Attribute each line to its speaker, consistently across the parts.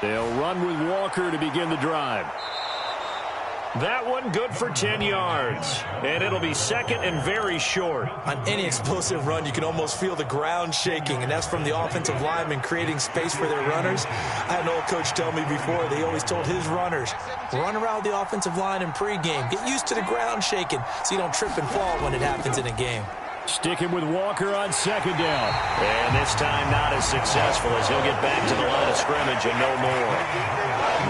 Speaker 1: They'll run with Walker to begin the drive. That one good for 10 yards. And it'll be second and very short.
Speaker 2: On any explosive run, you can almost feel the ground shaking, and that's from the offensive linemen creating space for their runners. I had an old coach tell me before, they always told his runners, run around the offensive line in pregame. Get used to the ground shaking so you don't trip and fall when it happens in a game.
Speaker 1: Sticking with Walker on second down. And this time not as successful as he'll get back to the line of scrimmage and no more.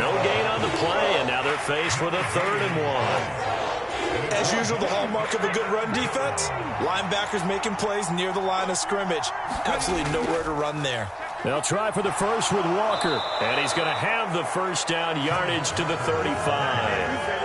Speaker 1: No gain on the play, and now they're faced with a 3rd and 1.
Speaker 2: As usual, the hallmark of a good run defense, linebackers making plays near the line of scrimmage. Absolutely nowhere to run there.
Speaker 1: They'll try for the first with Walker, and he's going to have the first down, yardage to the 35.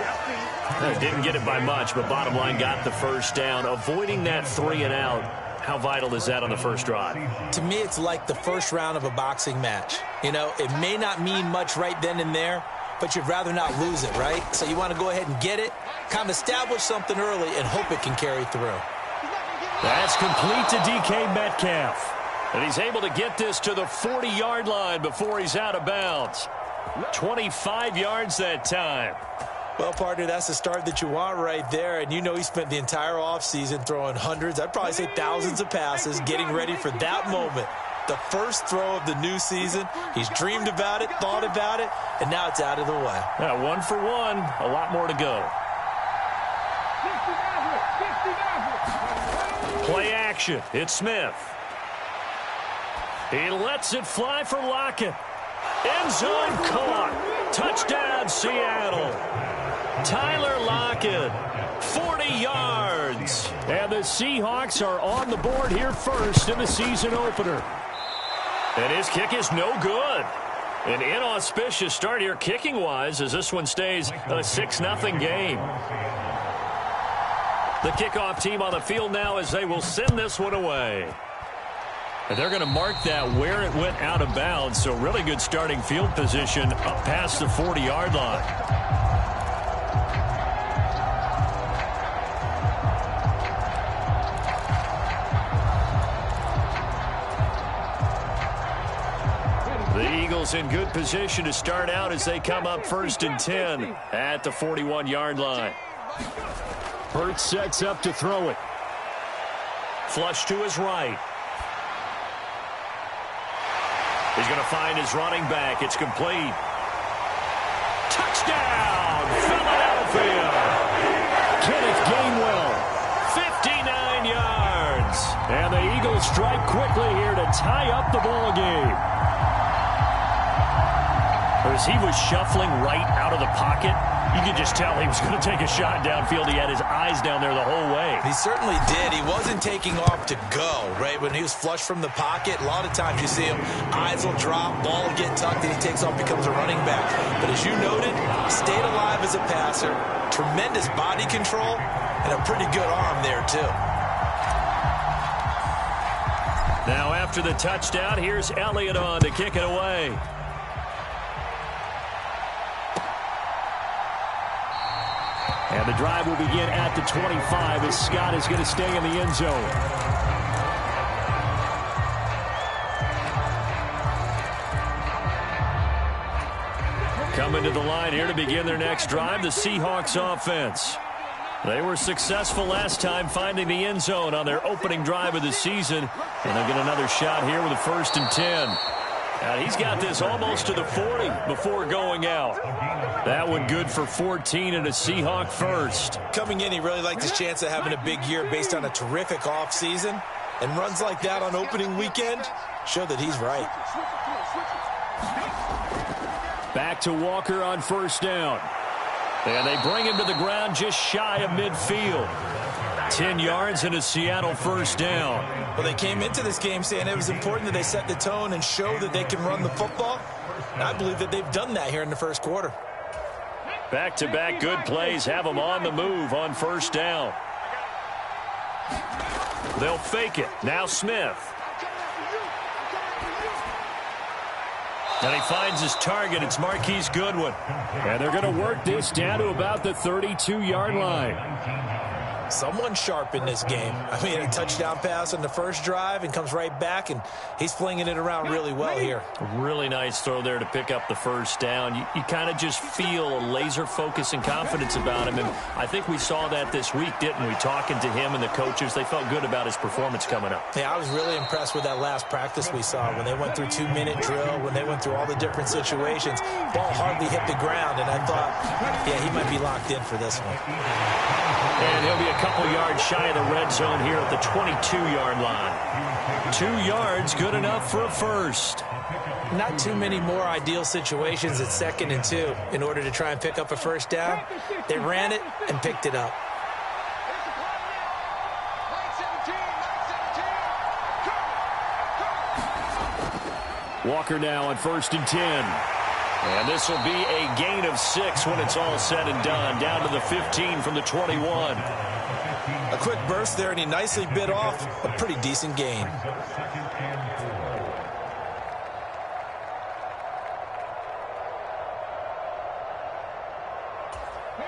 Speaker 1: Didn't get it by much, but bottom line got the first down. Avoiding that 3 and out, how vital is that on the first drive?
Speaker 2: To me, it's like the first round of a boxing match. You know, it may not mean much right then and there, but you'd rather not lose it, right? So you want to go ahead and get it, kind of establish something early, and hope it can carry through.
Speaker 1: That's complete to DK Metcalf. And he's able to get this to the 40-yard line before he's out of bounds. 25 yards that time.
Speaker 2: Well, partner, that's the start that you want right there. And you know he spent the entire offseason throwing hundreds, I'd probably say thousands of passes, getting ready for that moment. The first throw of the new season. He's dreamed about it, thought about it, and now it's out of the way.
Speaker 1: Yeah, 1 for 1. A lot more to go. Play action. It's Smith. He lets it fly for Lockett. End zone caught. Touchdown, Seattle. Tyler Lockett, 40 yards. And the Seahawks are on the board here first in the season opener. And his kick is no good. An inauspicious start here kicking-wise as this one stays a 6-0 game. The kickoff team on the field now as they will send this one away. And they're going to mark that where it went out of bounds. So really good starting field position up past the 40-yard line. In good position to start out as they come up 1st and 10 at the 41-yard line. Hurts sets up to throw it. Flush to his right. He's going to find his running back. It's complete. Touchdown, Philadelphia. Kenneth Gainwell, 59 yards. And the Eagles strike quickly here to tie up the ball game. As he was shuffling right out of the pocket, you could just tell he was going to take a shot downfield. He had his eyes down there the whole way.
Speaker 2: He certainly did. He wasn't taking off to go, right? When he was flushed from the pocket, a lot of times you see him, eyes will drop, ball will get tucked, and he takes off, becomes a running back. But as you noted, stayed alive as a passer, tremendous body control, and a pretty good arm there, too.
Speaker 1: Now after the touchdown, here's Elliott on to kick it away. And the drive will begin at the 25 as Scott is going to stay in the end zone. Coming to the line here to begin their next drive, the Seahawks offense. They were successful last time finding the end zone on their opening drive of the season. And they'll get another shot here with a 1st and 10. And he's got this almost to the 40 before going out. That one good for 14 and a Seahawk first.
Speaker 2: Coming in, he really liked his chance of having a big year based on a terrific offseason. And runs like that on opening weekend show that he's right.
Speaker 1: Back to Walker on 1st down. And they bring him to the ground just shy of midfield. 10 yards and a Seattle 1st down.
Speaker 2: Well, they came into this game saying it was important that they set the tone and show that they can run the football. And I believe that they've done that here in the first quarter.
Speaker 1: Back-to-back good plays have them on the move on 1st down. They'll fake it. Now Smith. And he finds his target. It's Marquise Goodwin. And they're going to work this down to about the 32-yard line.
Speaker 2: Someone sharp in this game. I mean, a touchdown pass on the first drive and comes right back, and he's flinging it around really well here.
Speaker 1: Really nice throw there to pick up the first down. You kind of just feel a laser focus and confidence about him, and I think we saw that this week, didn't we? Talking to him and the coaches, they felt good about his performance coming up.
Speaker 2: Yeah, I was really impressed with that last practice we saw when they went through 2-minute drill, when they went through all the different situations. Ball hardly hit the ground, and I thought, yeah, he might be locked in for this one.
Speaker 1: And he'll be a couple yards shy of the red zone here at the 22-yard line. 2 yards, good enough for a first.
Speaker 2: Not too many more ideal situations at 2nd and 2 in order to try and pick up a first down. They ran it and picked it up.
Speaker 1: Walker now on 1st and 10. And this will be a gain of 6 when it's all said and done. Down to the 15 from the 21.
Speaker 2: A quick burst there, and he nicely bit off a pretty decent gain.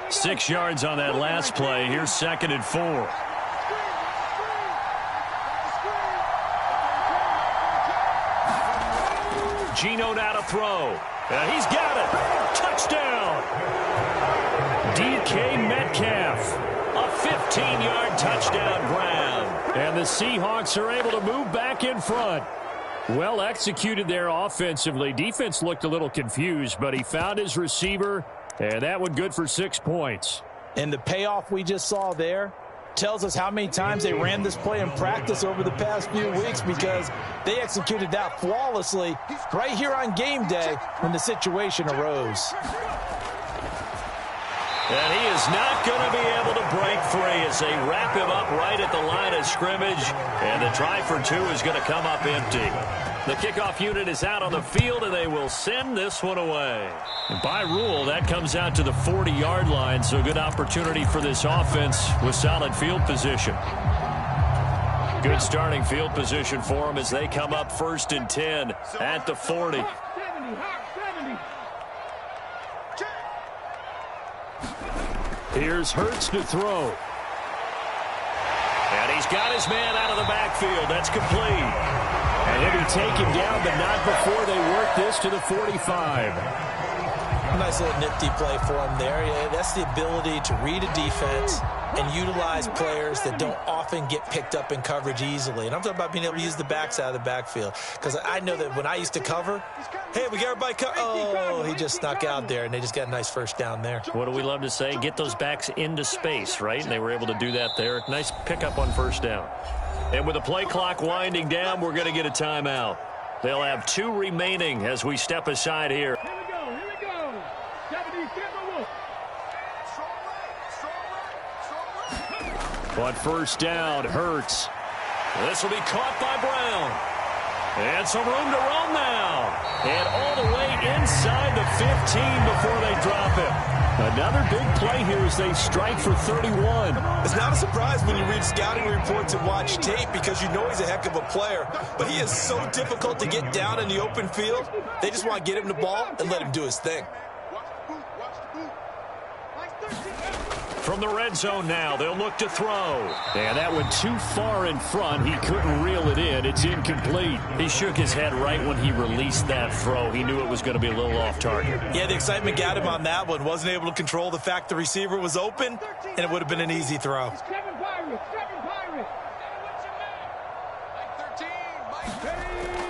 Speaker 1: Six yards on that last play. Here's 2nd and 4. Geno now to throw. And he's got it. Touchdown. DK Metcalf. A 15-yard touchdown grab. And the Seahawks are able to move back in front. Well executed there offensively. Defense looked a little confused, but he found his receiver, and that one good for 6 points.
Speaker 2: And the payoff we just saw there tells us how many times they ran this play in practice over the past few weeks, because they executed that flawlessly right here on game day when the situation arose.
Speaker 1: And he is not going to be able to break free as they wrap him up right at the line of scrimmage. And the try for 2 is going to come up empty. The kickoff unit is out on the field, and they will send this one away. And by rule, that comes out to the 40-yard line, so good opportunity for this offense with solid field position. Good starting field position for them as they come up 1st and 10 at the 40. Here's Hurts to throw. And he's got his man out of the backfield. That's complete. And he'll be taken down, but not before they work this to the 45.
Speaker 2: Nice little nifty play for him there. Yeah, that's the ability to read a defense and utilize players that don't often get picked up in coverage easily. And I'm talking about being able to use the backs out of the backfield. Because I know that when I used to cover, hey, we got everybody covered. Oh, he just snuck out there, and they just got a nice first down there.
Speaker 1: What do we love to say? Get those backs into space, right? And they were able to do that there. Nice pickup on first down. And with the play clock winding down, we're going to get a timeout. They'll have 2 remaining as we step aside here. On first down, Hurts. This will be caught by Brown. And some room to roam now. And all the way inside the 15 before they drop him. Another big play here as they strike for 31.
Speaker 2: It's not a surprise when you read scouting reports and watch tape, because you know he's a heck of a player. But he is so difficult to get down in the open field. They just want to get him the ball and let him do his thing.
Speaker 1: From the red zone now, they'll look to throw. And that went too far in front. He couldn't reel it in. It's incomplete. He shook his head right when he released that throw. He knew it was going to be a little off target.
Speaker 2: Yeah, the excitement got him on that one. Wasn't able to control the fact the receiver was open, and it would have been an easy throw.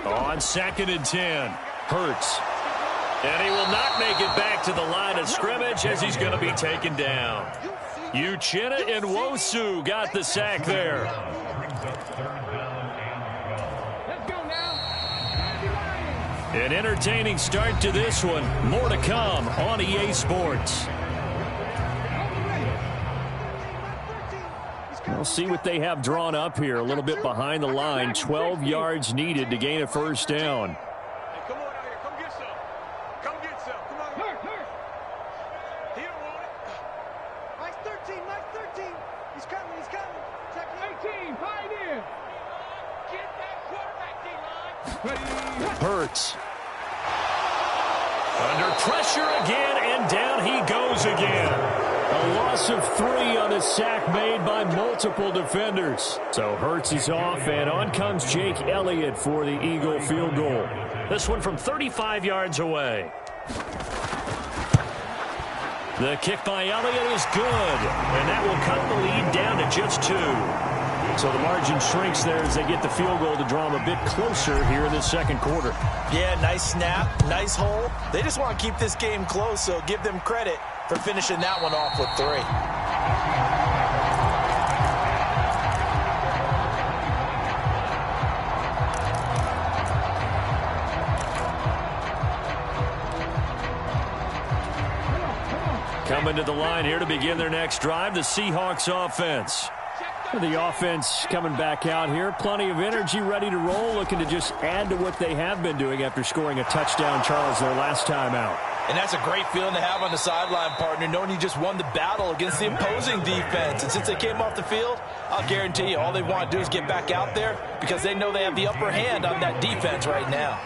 Speaker 1: On 2nd and 10, Hurts. And he will not make it back to the line of scrimmage as he's going to be taken down. Uchenna and Nwosu got the sack there. An entertaining start to this one. More to come on EA Sports. We'll see what they have drawn up here. A little bit behind the line. 12 yards needed to gain a first down. Hurts. Under pressure again, and down he goes again. A loss of 3 on a sack made by multiple defenders. So Hurts is off, and on comes Jake Elliott for the Eagle field goal. This one from 35 yards away. The kick by Elliott is good, and that will cut the lead down to just 2. So the margin shrinks there as they get the field goal to draw them a bit closer here in the second quarter.
Speaker 2: Yeah, nice snap, nice hole. They just want to keep this game close, so give them credit for finishing that one off with 3.
Speaker 1: Coming to the line here to begin their next drive, the Seahawks offense. The offense coming back out here. Plenty of energy, ready to roll, looking to just add to what they have been doing after scoring a touchdown, Charles, their last time out.
Speaker 2: And that's a great feeling to have on the sideline, partner, knowing you just won the battle against the opposing defense. And since they came off the field, I'll guarantee you all they want to do is get back out there because they know they have the upper hand on that defense right now.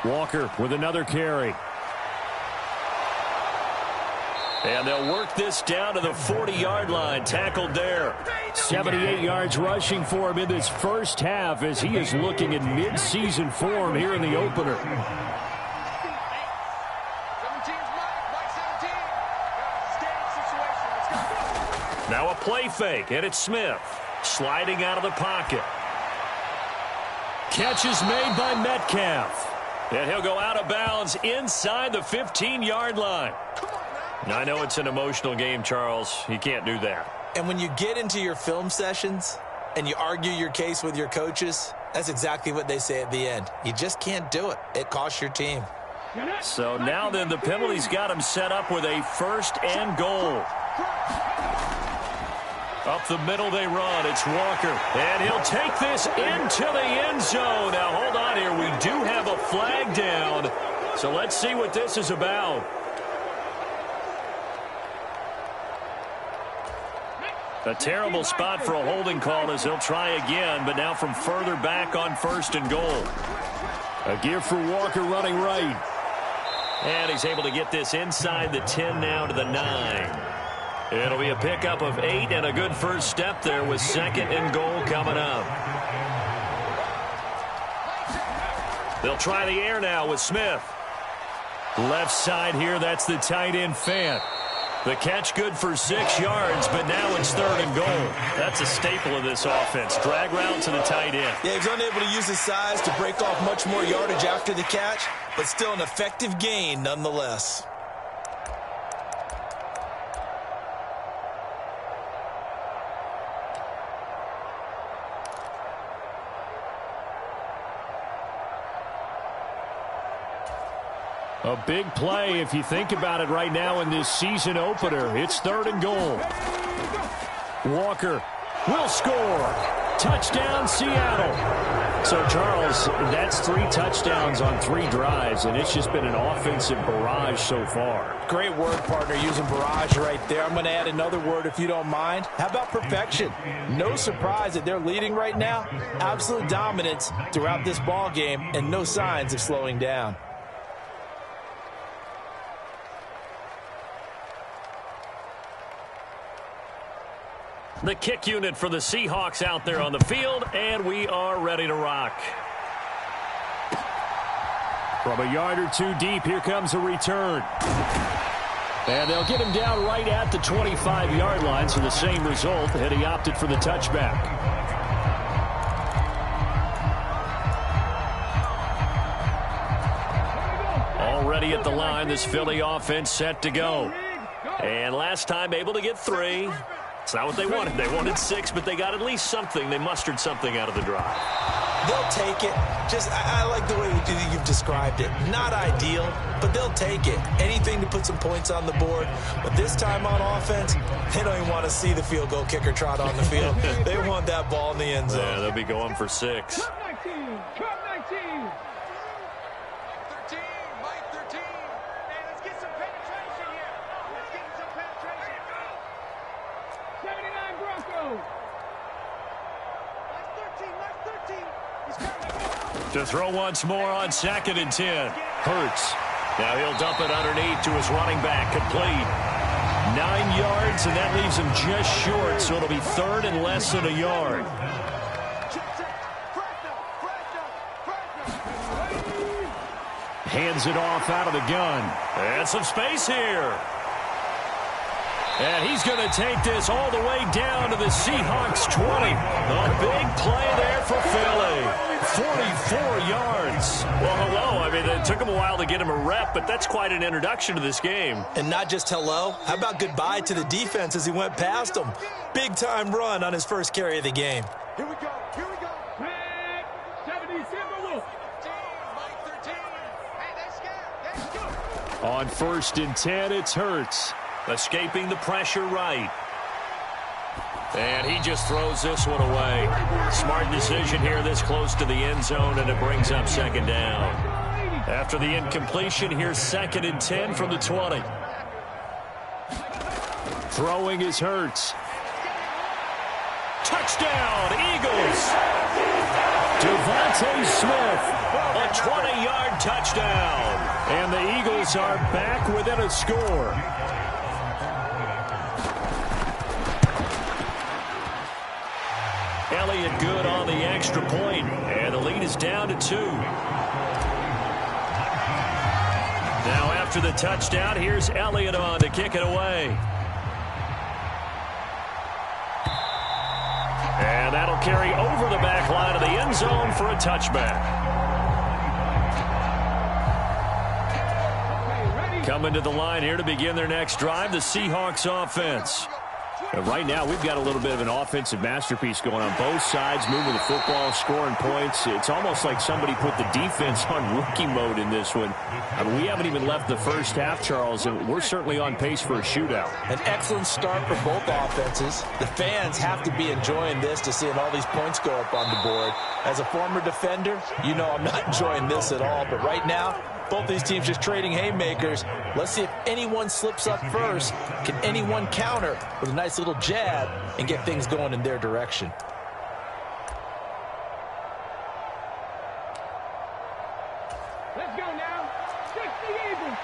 Speaker 1: Walker with another carry. And they'll work this down to the 40-yard line. Tackled there. 78 yards rushing for him in this first half as he is looking in mid-season form here in the opener. Now a play fake, and it's Smith. Sliding out of the pocket. Catch is made by Metcalf. And he'll go out of bounds inside the 15-yard line. Now, I know it's an emotional game, Charles. You can't do that.
Speaker 2: And when you get into your film sessions and you argue your case with your coaches, that's exactly what they say at the end. You just can't do it. It costs your team.
Speaker 1: So now then the penalty's got him set up with a 1st and goal. Up the middle they run. It's Walker. And he'll take this into the end zone. Now, hold on here. We do have a flag down. So let's see what this is about. A terrible spot for a holding call as they'll try again, but now from further back on 1st and goal. A give for Walker running right. And he's able to get this inside the 10 now to the 9. It'll be a pickup of 8 and a good first step there with 2nd and goal coming up. They'll try the air now with Smith. Left side here, that's the tight end Fant. The catch good for 6 yards, but now it's 3rd and goal. That's a staple of this offense. Drag route to the tight end.
Speaker 2: Yeah, he's unable to use his size to break off much more yardage after the catch, but still an effective gain nonetheless.
Speaker 1: A big play if you think about it right now in this season opener. It's 3rd and goal. Walker will score. Touchdown, Seattle. So, Charles, that's 3 touchdowns on 3 drives, and it's just been an offensive barrage so far.
Speaker 2: Great word, partner, using barrage right there. I'm going to add another word if you don't mind. How about perfection? No surprise that they're leading right now. Absolute dominance throughout this ball game and no signs of slowing down.
Speaker 1: The kick unit for the Seahawks out there on the field, and we are ready to rock. From a yard or 2 deep, here comes a return. And they'll get him down right at the 25-yard line, so the same result, and he opted for the touchback. Already at the line, this Philly offense set to go. And last time able to get 3. It's not what they wanted. They wanted 6, but they got at least something. They mustered something out of the drive.
Speaker 2: They'll take it. I like the way you've described it. Not ideal, but they'll take it. Anything to put some points on the board. But this time on offense, they don't even want to see the field goal kicker trot on the field. They want that ball in the end zone.
Speaker 1: Yeah, they'll be going for 6. To throw once more on 2nd and 10. Hurts Now he'll dump it underneath to his running back, complete. 9 yards, and that leaves him just short, so it'll be third and less than a yard. Hands it off out of the gun. And some space here. And he's going to take this all the way down to the Seahawks 20. A big play there for Philly. 44 yards. Well, hello. I mean, it took him a while to get him a rep, but that's quite an introduction to this game.
Speaker 2: And not just hello. How about goodbye to the defense as he went past him? Big-time run on his first carry of the game.
Speaker 3: Here we go. Here we go.
Speaker 1: On 1st and 10, it's Hurts. Escaping the pressure right. And he just throws this one away. Smart decision here this close to the end zone, and it brings up 2nd down. After the incompletion, here's 2nd and 10 from the 20. Throwing is Hurts. Touchdown, Eagles! Devontae Smith, a 20-yard touchdown. And the Eagles are back within a score. Elliott good on the extra point, and the lead is down to 2. Now after the touchdown, here's Elliott on to kick it away. And that'll carry over the back line of the end zone for a touchback. Coming to the line here to begin their next drive, the Seahawks offense. Right now, we've got a little bit of an offensive masterpiece going on both sides, moving the football, scoring points. It's almost like somebody put the defense on rookie mode in this one. I mean, we haven't even left the first half, Charles, and we're certainly on pace for a shootout.
Speaker 2: An excellent start for both offenses. The fans have to be enjoying this to seeing all these points go up on the board. As a former defender, you know I'm not enjoying this at all, but right now, both these teams just trading haymakers. Let's see if anyone slips up first. Can anyone counter with a nice little jab and get things going in their direction?
Speaker 3: Let's go now. 60 Eagles.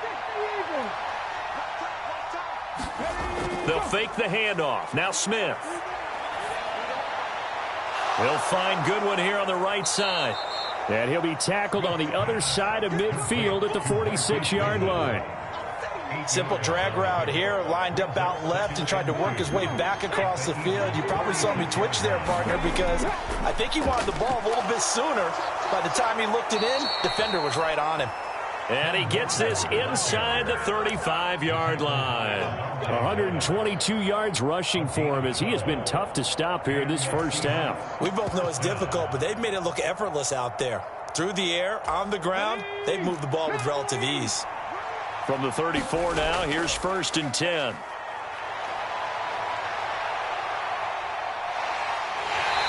Speaker 1: They'll fake the handoff. Now Smith. He'll find Goodwin here on the right side. And he'll be tackled on the other side of midfield at the 46-yard line.
Speaker 2: Simple drag route here, lined up out left and tried to work his way back across the field. You probably saw me twitch there, partner, because I think he wanted the ball a little bit sooner. By the time he looked it in, defender was right on him.
Speaker 1: And he gets this inside the 35-yard line. 122 yards rushing for him, as he has been tough to stop here in this first half.
Speaker 2: We both know it's difficult, but they've made it look effortless out there. Through the air, on the ground, they've moved the ball with relative ease.
Speaker 1: From the 34 now, here's 1st and 10.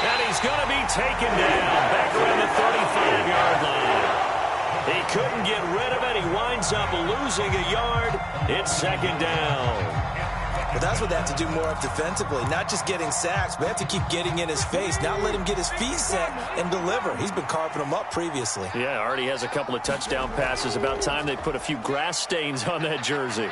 Speaker 1: And he's going to be taken down back around the 35-yard line. He couldn't get rid of it. He winds up losing a yard. It's 2nd down.
Speaker 2: But that's what they have to do more of defensively, not just getting sacks, but they have to keep getting in his face, not let him get his feet set and deliver. He's been carving them up previously.
Speaker 1: Yeah, already has a couple of touchdown passes. About time they put a few grass stains on that jersey.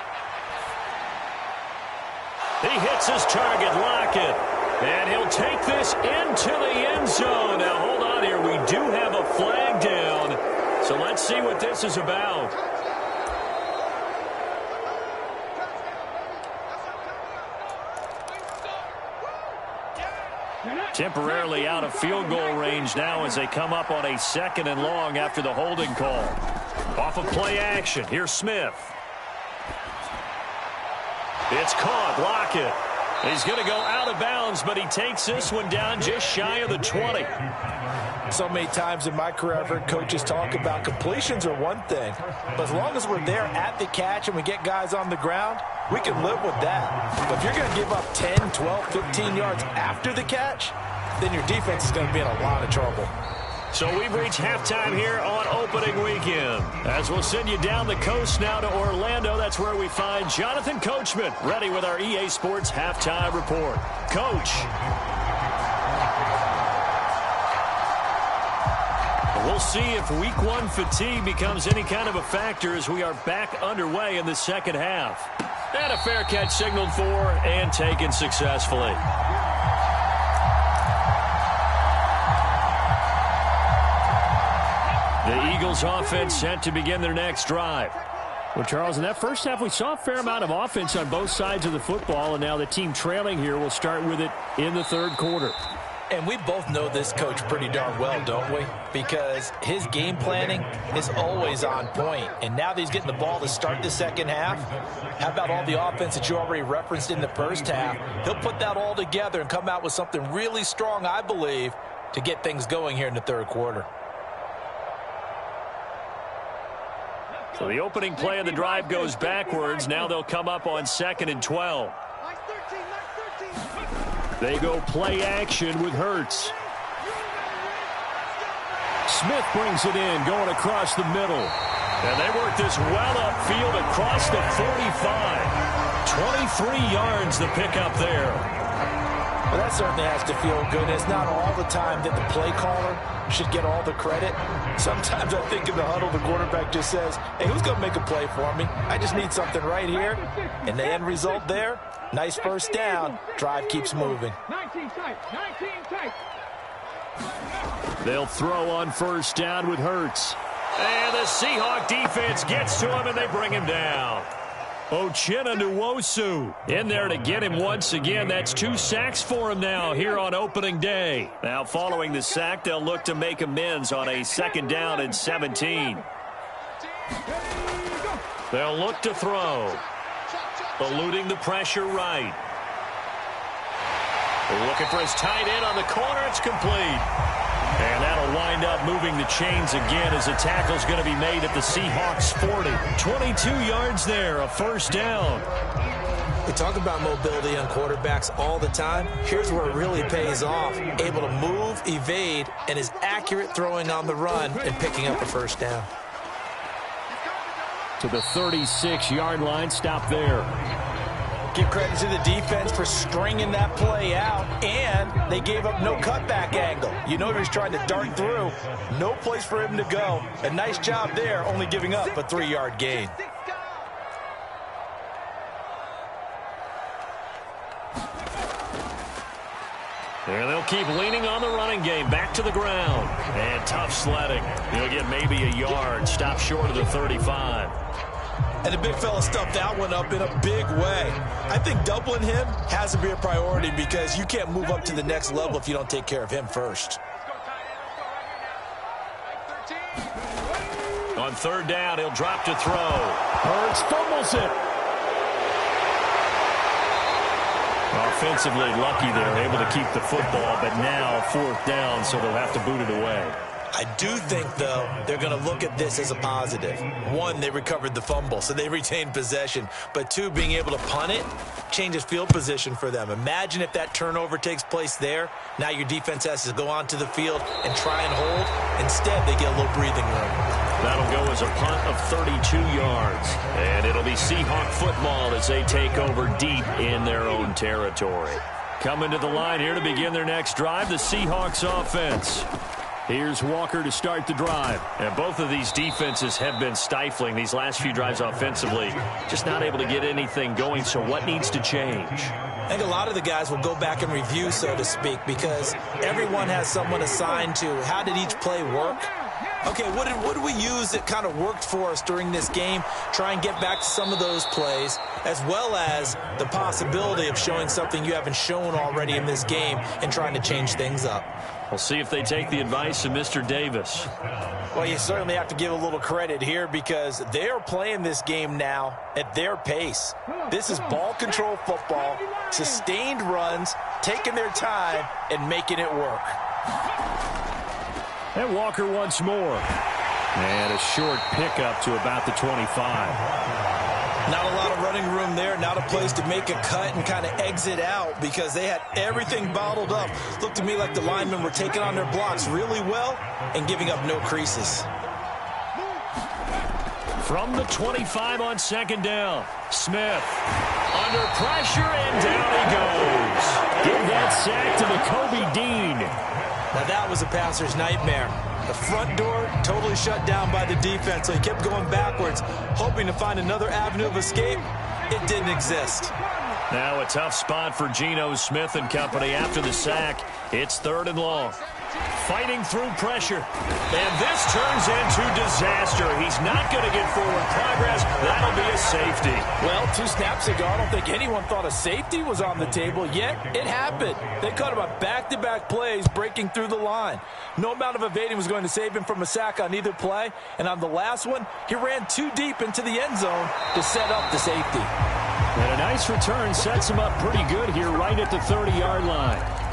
Speaker 1: He hits his target, Lockett. And he'll take this into the end zone. Now, hold on here. We do have a flag down. So let's see what this is about. Temporarily out of field goal range now as they come up on a 2nd and long after the holding call. Off of play action. Here's Smith. It's caught. Lockett. He's going to go out of bounds, but he takes this one down just shy of the 20.
Speaker 2: So many times in my career, I've heard coaches talk about completions are one thing, but as long as we're there at the catch and we get guys on the ground, we can live with that. But if you're going to give up 10, 12, 15 yards after the catch, then your defense is going to be in a lot of trouble.
Speaker 1: So we've reached halftime here on opening weekend. As we'll send you down the coast now to Orlando, that's where we find Jonathan Coachman, ready with our EA Sports Halftime Report. Coach. We'll see if week one fatigue becomes any kind of a factor as we are back underway in the second half. And a fair catch signaled for and taken successfully. The Eagles offense set to begin their next drive. Well, Charles, in that first half, we saw a fair amount of offense on both sides of the football, and now the team trailing here will start with it in the third quarter.
Speaker 2: And we both know this coach pretty darn well, don't we? Because his game planning is always on point. And now that he's getting the ball to start the second half, how about all the offense that you already referenced in the first half? He'll put that all together and come out with something really strong, I believe, to get things going here in the third quarter.
Speaker 1: So the opening play of the drive goes backwards. Now they'll come up on 2nd and 12. They go play action with Hurts. Smith brings it in, going across the middle. And they work this well upfield across the 45. 23 yards the pickup there.
Speaker 2: Well, that certainly has to feel good. It's not all the time that the play caller should get all the credit. Sometimes I think in the huddle, the quarterback just says, hey, who's going to make a play for me? I just need something right here. And the end result there, nice first down. Drive keeps moving.
Speaker 3: 19 tight. 19 tight.
Speaker 1: They'll throw on first down with Hurts. And the Seahawk defense gets to him, and they bring him down. Uchenna Nwosu in there to get him once again. That's 2 sacks for him now here on opening day. Now following the sack, they'll look to make amends on a 2nd down and 17. They'll look to throw. Eluding the pressure right. Looking for his tight end on the corner. It's complete. And that'll wind up moving the chains again as the tackle's going to be made at the Seahawks 40. 22 yards there, a first down.
Speaker 2: We talk about mobility on quarterbacks all the time. Here's where it really pays off. Able to move, evade, and is accurate throwing on the run and picking up a first down.
Speaker 1: To the 36-yard line, stop there.
Speaker 2: Give credit to the defense for stringing that play out, and they gave up no cutback angle. You know he was trying to dart through. No place for him to go. A nice job there, only giving up a 3-yard gain.
Speaker 1: There they'll keep leaning on the running game. Back to the ground. And tough sledding. He'll get maybe a yard. Stop short of the 35.
Speaker 2: And the big fella stuffed that one up in a big way. I think doubling him has to be a priority because you can't move up to the next level if you don't take care of him first.
Speaker 1: On 3rd down, he'll drop to throw. Hurts fumbles it. Offensively lucky they're able to keep the football, but now 4th down, so they'll have to boot it away.
Speaker 2: I do think, though, they're going to look at this as a positive. 1, they recovered the fumble, so they retained possession. But 2, being able to punt it changes field position for them. Imagine if that turnover takes place there. Now your defense has to go onto the field and try and hold. Instead, they get a little breathing room.
Speaker 1: That'll go as a punt of 32 yards. And it'll be Seahawk football as they take over deep in their own territory. Coming to the line here to begin their next drive, the Seahawks offense. Here's Walker to start the drive. And both of these defenses have been stifling these last few drives offensively. Just not able to get anything going, so what needs to change?
Speaker 2: I think a lot of the guys will go back and review, so to speak, because everyone has someone assigned to how did each play work. Okay, what did we use that kind of worked for us during this game? Try and get back to some of those plays, as well as the possibility of showing something you haven't shown already in this game and trying to change things up.
Speaker 1: We'll see if they take the advice of Mr. Davis.
Speaker 2: Well, you certainly have to give a little credit here because they are playing this game now at their pace. This is ball control football, sustained runs, taking their time, and making it work.
Speaker 1: And Walker once more. And a short pickup to about the 25.
Speaker 2: Not a lot of running room there, not a place to make a cut and kind of exit out because they had everything bottled up. Looked to me like the linemen were taking on their blocks really well and giving up no creases.
Speaker 1: From the 25 on 2nd down, Smith under pressure and down he goes. Give that sack to the Kobe Dean.
Speaker 2: Now that was a passer's nightmare. The front door totally shut down by the defense, so he kept going backwards, hoping to find another avenue of escape. It didn't exist.
Speaker 1: Now a tough spot for Geno Smith and company after the sack. It's 3rd and long. Fighting through pressure. And this turns into disaster. He's not going to get forward progress. That'll be a safety.
Speaker 2: Well, 2 snaps ago, I don't think anyone thought a safety was on the table, yet it happened. They cut him on back-to-back plays, breaking through the line. No amount of evading was going to save him from a sack on either play. And on the last one, he ran too deep into the end zone to set up the safety.
Speaker 1: And a nice return sets him up pretty good here right at the 30-yard line.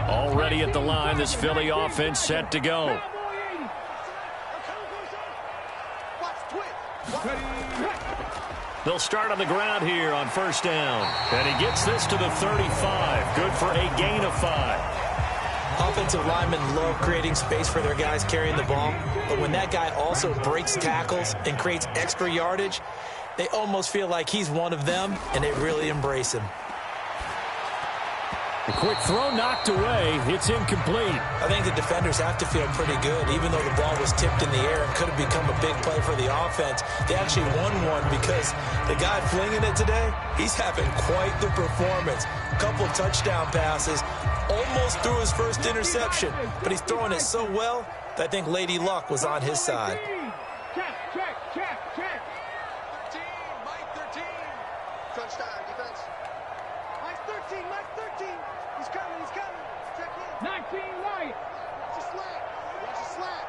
Speaker 1: Already at the line, this Philly offense set to go. They'll start on the ground here on 1st down. And he gets this to the 35. Good for a gain of 5.
Speaker 2: Offensive linemen love creating space for their guys carrying the ball. But when that guy also breaks tackles and creates extra yardage, they almost feel like he's one of them, and they really embrace him.
Speaker 1: A quick throw knocked away. It's incomplete.
Speaker 2: I think the defenders have to feel pretty good. Even though the ball was tipped in the air and could have become a big play for the offense, they actually won one because the guy flinging it today, he's having quite the performance. A couple of touchdown passes, almost threw his first interception, but he's throwing it so well that I think Lady Luck was on his side.
Speaker 3: Check.
Speaker 4: 13, Mike 13. Touchdown, defense. Mike 13. He's coming. Check in.
Speaker 3: 19 right.
Speaker 4: Watch a slap.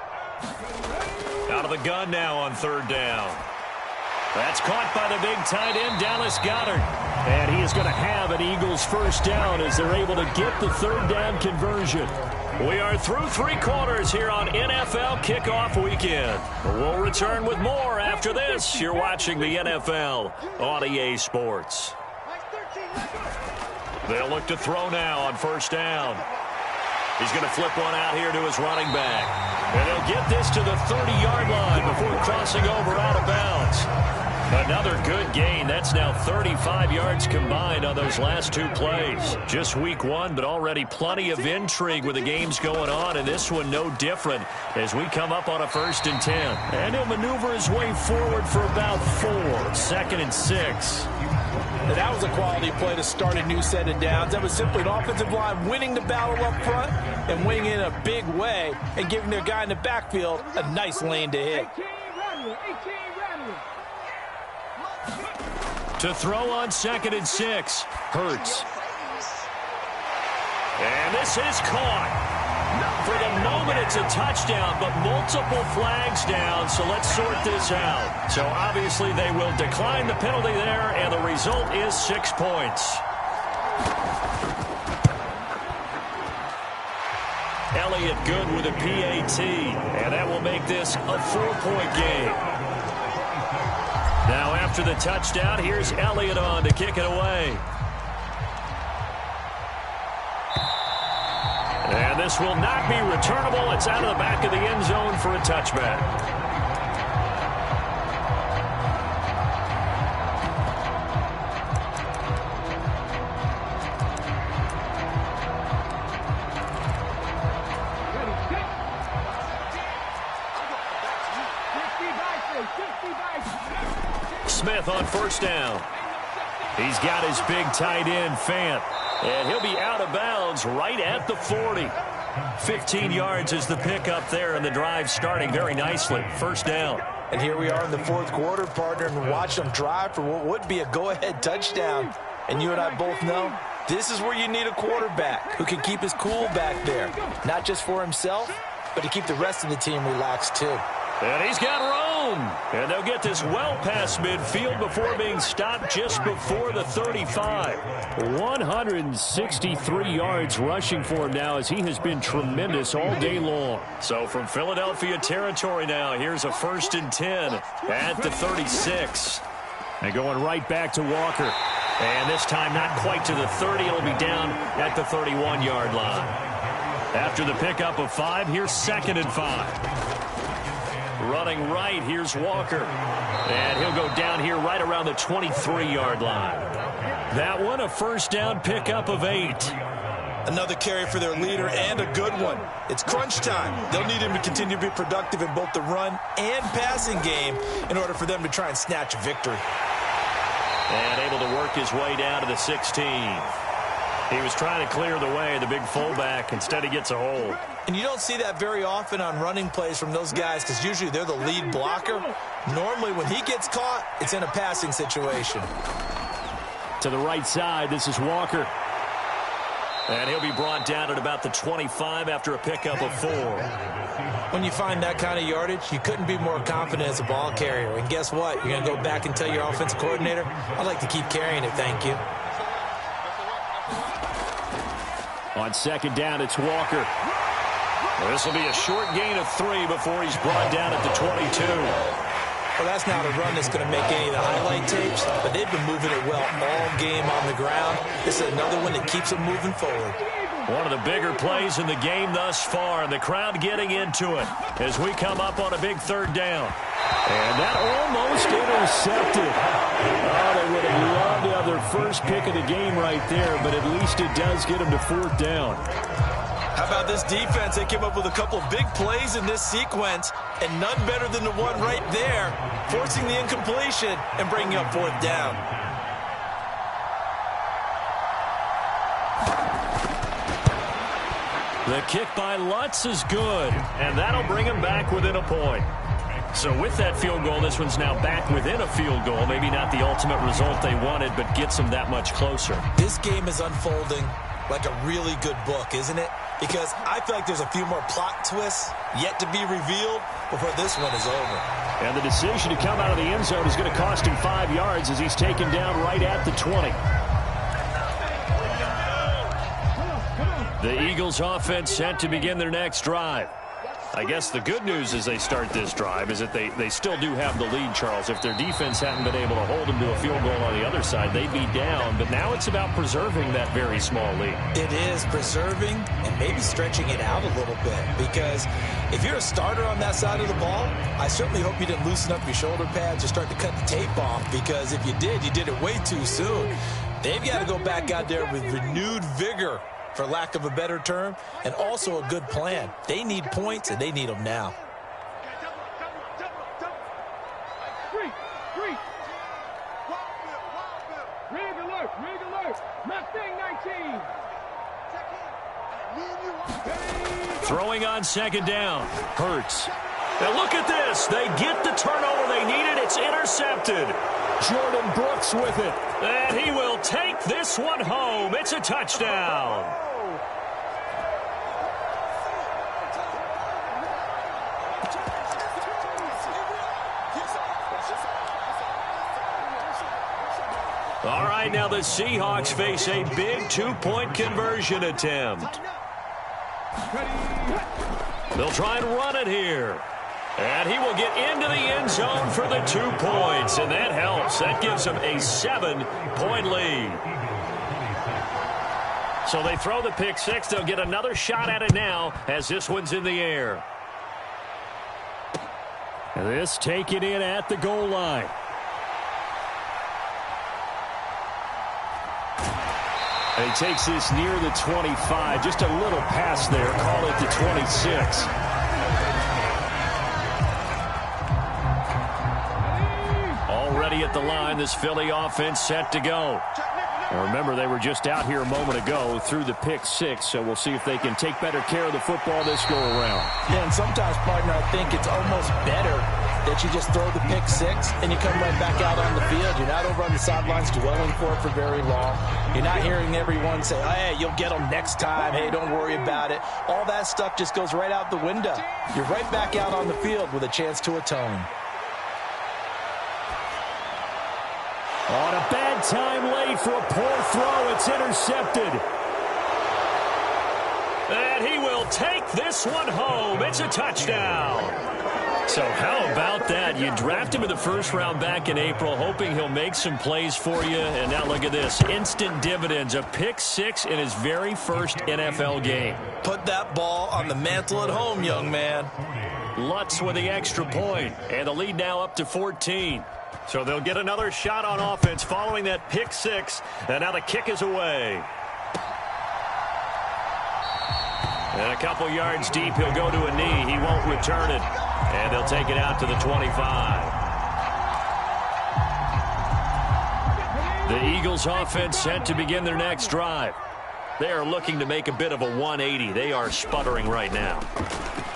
Speaker 1: Out of the gun now on 3rd down. That's caught by the big tight end, Dallas Goedert. And he is going to have an Eagles 1st down as they're able to get the 3rd down conversion. We are through 3 quarters here on NFL Kickoff Weekend. We'll return with more after this. You're watching the NFL on EA Sports. They'll look to throw now on 1st down. He's going to flip one out here to his running back. And he'll get this to the 30-yard line before crossing over out of bounds. Another good gain. That's now 35 yards combined on those last 2 plays. Just week 1, but already plenty of intrigue with the games going on, and this one no different as we come up on a 1st and 10. And he'll maneuver his way forward for about 4. 2nd and 6.
Speaker 2: And that was a quality play to start a new set of downs. That was simply an offensive line winning the battle up front and winning in a big way and giving their guy in the backfield a nice lane to hit.
Speaker 3: 18 Rattler.
Speaker 1: To throw on 2nd and 6. Hurts. And this is caught. For the moment, it's a touchdown, but multiple flags down, so let's sort this out. So obviously they will decline the penalty there, and the result is 6 points. Elliott good with a PAT, and that will make this a 4-point game. Now after the touchdown, here's Elliott on to kick it away. And this will not be returnable. It's out of the back of the end zone for a touchback. Smith on 1st down. He's got his big tight end, Fant. And he'll be out of bounds right at the 40. 15 yards is the pickup there, and the drive starting very nicely. 1st down.
Speaker 2: And here we are in the 4th quarter, partner, and watch them drive for what would be a go-ahead touchdown. And you and I both know this is where you need a quarterback who can keep his cool back there. Not just for himself, but to keep the rest of the team relaxed too.
Speaker 1: And he's got room. And they'll get this well past midfield before being stopped just before the 35. 163 yards rushing for him now as he has been tremendous all day long. So from Philadelphia territory now, here's a 1st and 10 at the 36. And going right back to Walker. And this time not quite to the 30. It'll be down at the 31-yard line. After the pickup of 5, here's 2nd and 5. Running right, here's Walker. And he'll go down here right around the 23-yard line. That one, a 1st down pickup of 8.
Speaker 2: Another carry for their leader, and a good one. It's crunch time. They'll need him to continue to be productive in both the run and passing game in order for them to try and snatch a victory.
Speaker 1: And able to work his way down to the 16. He was trying to clear the way, the big fullback. Instead, he gets a hold.
Speaker 2: And you don't see that very often on running plays from those guys because usually they're the lead blocker. Normally, when he gets caught, it's in a passing situation.
Speaker 1: To the right side, this is Walker. And he'll be brought down at about the 25 after a pickup of 4.
Speaker 2: When you find that kind of yardage, you couldn't be more confident as a ball carrier. And guess what? You're going to go back and tell your offensive coordinator, I'd like to keep carrying it, thank you.
Speaker 1: On second down, it's Walker. This will be a short gain of 3 before he's brought down at the 22.
Speaker 2: Well, that's not a run that's going to make any of the highlight tapes, but they've been moving it well all game on the ground. This is another one that keeps them moving forward.
Speaker 1: One of the bigger plays in the game thus far, and the crowd getting into it as we come up on a big third down. And that almost intercepted. Oh, they would have loved to have their first pick of the game right there, but at least it does get them to 4th down.
Speaker 2: How about this defense? They came up with a couple big plays in this sequence, and none better than the one right there, forcing the incompletion and bringing up 4th down.
Speaker 1: The kick by Lutz is good, and that'll bring him back within a point. So with that field goal, this one's now back within a field goal. Maybe not the ultimate result they wanted, but gets them that much closer.
Speaker 2: This game is unfolding like a really good book, isn't it? Because I feel like there's a few more plot twists yet to be revealed before this one is over.
Speaker 1: And the decision to come out of the end zone is going to cost him 5 yards as he's taken down right at the 20. The Eagles offense set to begin their next drive. I guess the good news as they start this drive is that they still do have the lead, Charles. If their defense hadn't been able to hold them to a field goal on the other side, they'd be down. But now it's about preserving that very small lead.
Speaker 2: It is preserving and maybe stretching it out a little bit. Because if you're a starter on that side of the ball, I certainly hope you didn't loosen up your shoulder pads or start to cut the tape off. Because if you did it way too soon. They've got to go back out there with renewed vigor, for lack of a better term, and also a good plan. They need points, and they need them now.
Speaker 3: Rig alert. Mustang 19.
Speaker 1: Throwing on second down. Hurts. Now look at this. They get the turnover they needed. It's intercepted. Jordan Brooks with it. And he will take this one home. It's a touchdown. All right, now the Seahawks face a big 2-point conversion attempt. They'll try and run it here. And he will get into the end zone for the 2 points, and that helps. That gives them a 7-point lead. So they throw the pick six. They'll get another shot at it now as this one's in the air. This taken in at the goal line. And he takes this near the 25. Just a little pass there. Call it the 26. Already at the line, this Philly offense set to go. And remember, they were just out here a moment ago through the pick six, so we'll see if they can take better care of the football this go-around.
Speaker 2: Yeah, and sometimes, partner, I think it's almost better that you just throw the pick six and you come right back out on the field. You're not over on the sidelines dwelling for it for very long. You're not hearing everyone say, hey, you'll get them next time. Hey, don't worry about it. All that stuff just goes right out the window. You're right back out on the field with a chance to atone.
Speaker 1: On a bad time late for a poor throw. It's intercepted. And he will take this one home. It's a touchdown. So how about that? You draft him in the first round back in April, hoping he'll make some plays for you. And now look at this. Instant dividends. A pick six in his very first NFL game.
Speaker 2: Put that ball on the mantle at home, young man.
Speaker 1: Lutz with the extra point. And the lead now up to 14. So they'll get another shot on offense following that pick six. And now the kick is away. And a couple yards deep, he'll go to a knee. He won't return it. And they'll take it out to the 25. The Eagles offense set to begin their next drive. They are looking to make a bit of a 180. They are sputtering right now.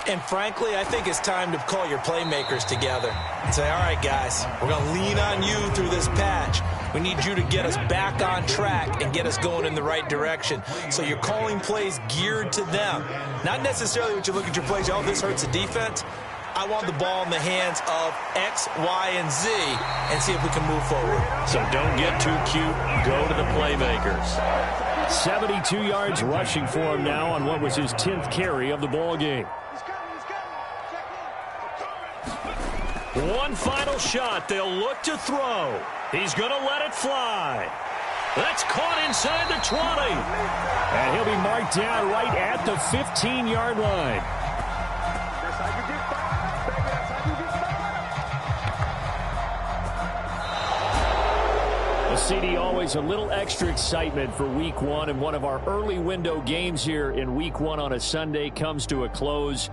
Speaker 2: And frankly, I think it's time to call your playmakers together and say, all right, guys, we're going to lean on you through this patch. We need you to get us back on track and get us going in the right direction. So you're calling plays geared to them. Not necessarily what you look at your plays, oh, this hurts the defense. I want the ball in the hands of X, Y, and Z and see if we can move forward.
Speaker 1: So don't get too cute. Go to the playmakers. 72 yards rushing for him now on what was his 10th carry of the ball game. One final shot. They'll look to throw. He's going to let it fly. That's caught inside the 20. And he'll be marked down right at the 15-yard line. CD, always a little extra excitement for Week 1, and one of our early window games here in Week 1 on a Sunday comes to a close.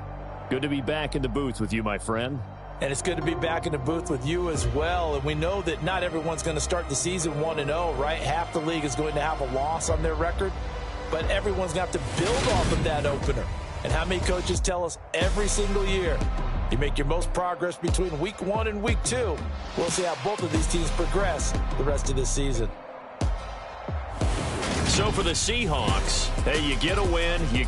Speaker 1: Good to be back in the booth with you, my friend.
Speaker 2: And it's good to be back in the booth with you as well. And we know that not everyone's going to start the season 1-0, right? Half the league is going to have a loss on their record, but everyone's going to have to build off of that opener. And how many coaches tell us every single year, you make your most progress between Week 1 and Week 2. We'll see how both of these teams progress the rest of this season.
Speaker 1: So for the Seahawks, hey, you get a win, you